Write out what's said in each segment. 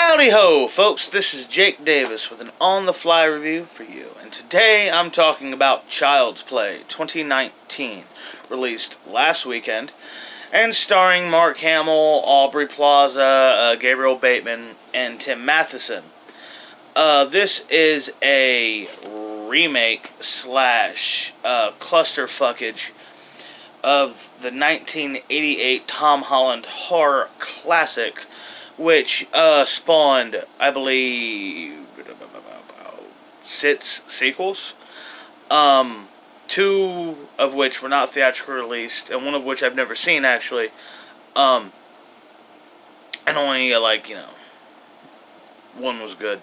Howdy ho, folks. This is Jake Davis with an on-the-fly review for you. And today I'm talking about Child's Play 2019, released last weekend, and starring Mark Hamill, Aubrey Plaza, Gabriel Bateman, and Tim Matheson. This is a remake slash clusterfuckage of the 1988 Tom Holland horror classic, which spawned, I believe, 6 sequels. Two of which were not theatrically released, and one of which I've never seen, actually. And only, one was good.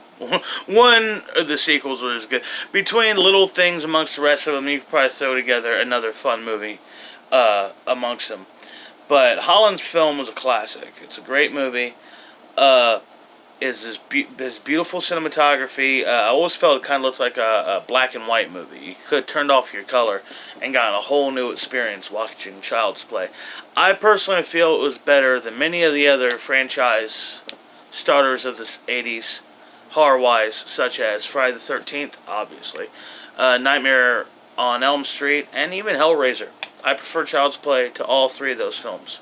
One of the sequels was good. Between little things amongst the rest of them, you could probably throw together another fun movie amongst them. But Holland's film was a classic. It's a great movie. Is this beautiful cinematography. I always felt it kind of looked like a black and white movie. You could have turned off your color and gotten a whole new experience watching Child's Play. I personally feel it was better than many of the other franchise starters of the 80s, horror-wise, such as Friday the 13th, obviously, Nightmare on Elm Street, and even Hellraiser. I prefer Child's Play to all three of those films.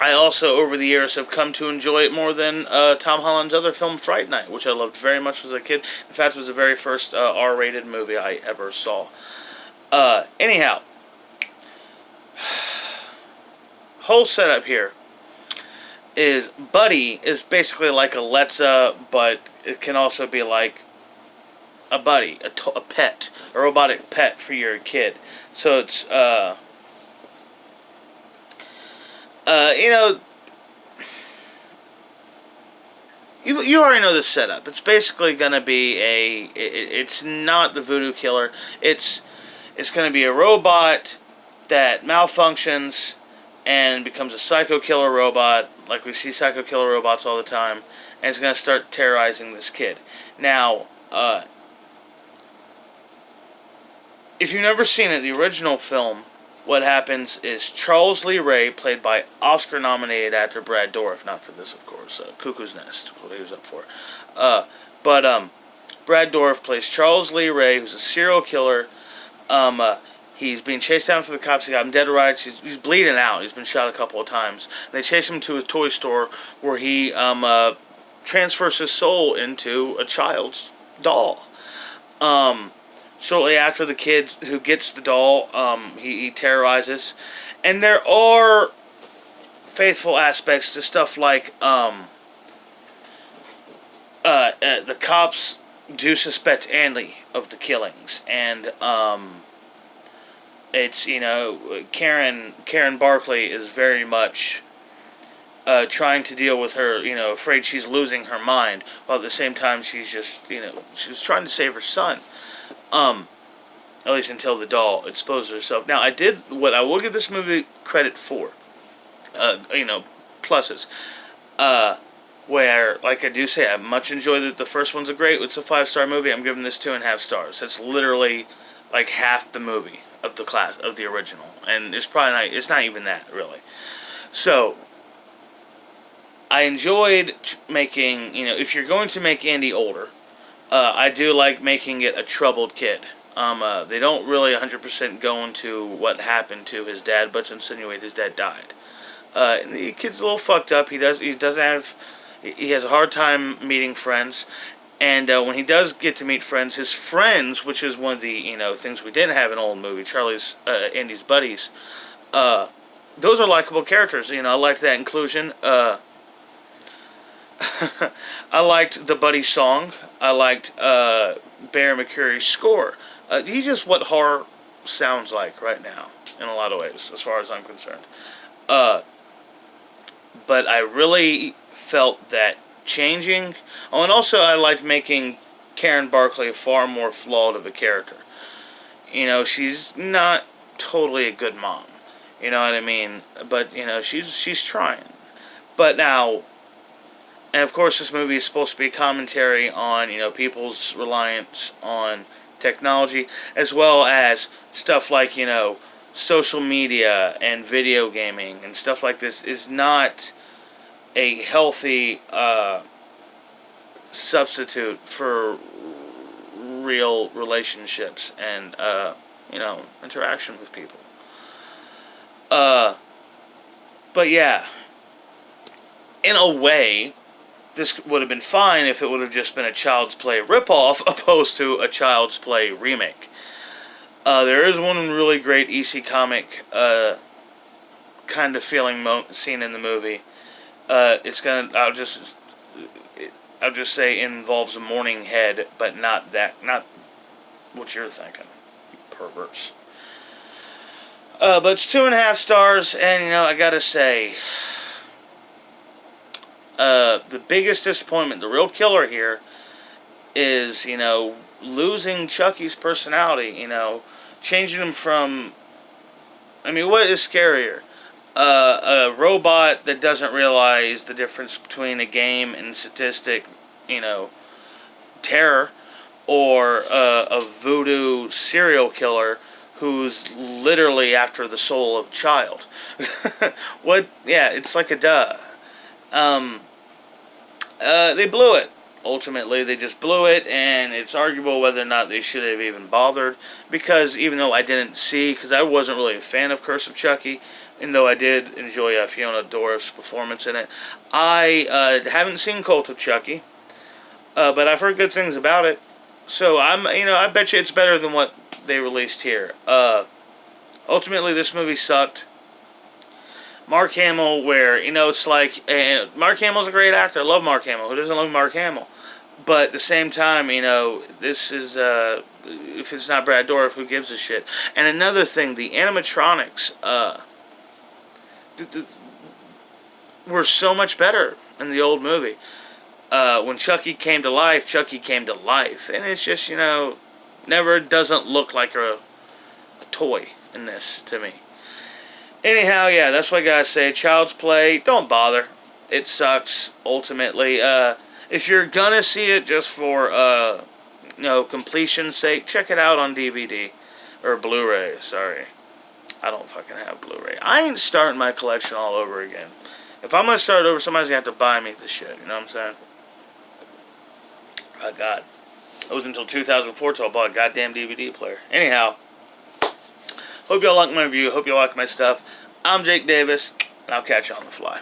I also, over the years, have come to enjoy it more than Tom Holland's other film, Fright Night, which I loved very much as a kid. In fact, it was the very first R-rated movie I ever saw. Anyhow, whole setup here is Buddy is basically like a Letza, but it can also be like a buddy, a pet, a robotic pet for your kid. So it's, you already know the setup. It's basically gonna be it's not the voodoo killer. It's gonna be a robot that malfunctions and becomes a psycho killer robot, like we see psycho killer robots all the time, and it's gonna start terrorizing this kid. Now, if you've never seen it, the original film, what happens is Charles Lee Ray, played by Oscar-nominated actor Brad Dourif, not for this, of course, Cuckoo's Nest, what he was up for. Brad Dourif plays Charles Lee Ray, who's a serial killer. He's being chased down for the cops. He got him dead to rights. He's bleeding out. He's been shot a couple of times. They chase him to a toy store where he transfers his soul into a child's doll. Shortly after, the kid who gets the doll, he terrorizes. And there are faithful aspects to stuff like the cops do suspect Andy of the killings. And it's, Karen Barkley is very much trying to deal with her, afraid she's losing her mind, while at the same time she's just, she's trying to save her son. At least until the doll exposed herself. Now, what I will give this movie credit for, pluses, where, like I do say, I much enjoy that the first one's it's a 5-star movie. I'm giving this 2.5 stars. That's literally like half the movie of the original, and it's not even that, really. So, I enjoyed making, if you're going to make Andy older, I do like making it a troubled kid. They don't really 100% go into what happened to his dad, but insinuate his dad died. The kid's a little fucked up. He has a hard time meeting friends, and when he does get to meet friends, his friends, which is one of the things we didn't have in an old movie, Andy's buddies, those are likable characters. I liked that inclusion. I liked the Buddy song. I liked Bear McCreary's score. He's just what horror sounds like right now, in a lot of ways, as far as I'm concerned. But I really felt that changing. Oh, and also I liked making Karen Barkley far more flawed of a character. She's not totally a good mom. You know what I mean? But, she's trying. But now, and of course this movie is supposed to be a commentary on, people's reliance on technology, as well as stuff like, social media and video gaming and stuff like this is not a healthy substitute for real relationships and interaction with people. Uh, but yeah, in a way, this would have been fine if it would have just been a Child's Play ripoff opposed to a Child's Play remake. There is one really great EC comic kind of feeling scene in the movie. I'll just say it involves a morning head, but not what you're thinking, you perverts. But it's 2.5 stars, and I gotta say, the biggest disappointment, the real killer here, is losing Chucky's personality. Changing him from. I mean, what is scarier? A robot that doesn't realize the difference between a game and sadistic, terror, or a voodoo serial killer who's literally after the soul of a child. What? Yeah, it's like a duh. They blew it. Ultimately, they just blew it, and it's arguable whether or not they should have even bothered. Because even though I didn't see, because I wasn't really a fan of Curse of Chucky, and though I did enjoy Fiona Doris' performance in it, I haven't seen Cult of Chucky, but I've heard good things about it. So I bet you it's better than what they released here. Ultimately, this movie sucked. Mark Hamill, where, it's like, Mark Hamill's a great actor. I love Mark Hamill. Who doesn't love Mark Hamill? But at the same time, this is, if it's not Brad Dourif, who gives a shit? And another thing, the animatronics, were so much better in the old movie. When Chucky came to life, Chucky came to life. And it's just, never doesn't look like a toy in this to me. Anyhow, yeah, that's what I gotta say. Child's Play, don't bother. It sucks, ultimately. If you're gonna see it just for, completion's sake, check it out on DVD. Or Blu-ray, sorry. I don't fucking have Blu-ray. I ain't starting my collection all over again. If I'm gonna start over, somebody's gonna have to buy me this shit, you know what I'm saying? Oh, God. It was until 2004 till I bought a goddamn DVD player. Anyhow. Hope y'all like my review. Hope y'all like my stuff. I'm Jake Davis, and I'll catch you on the fly.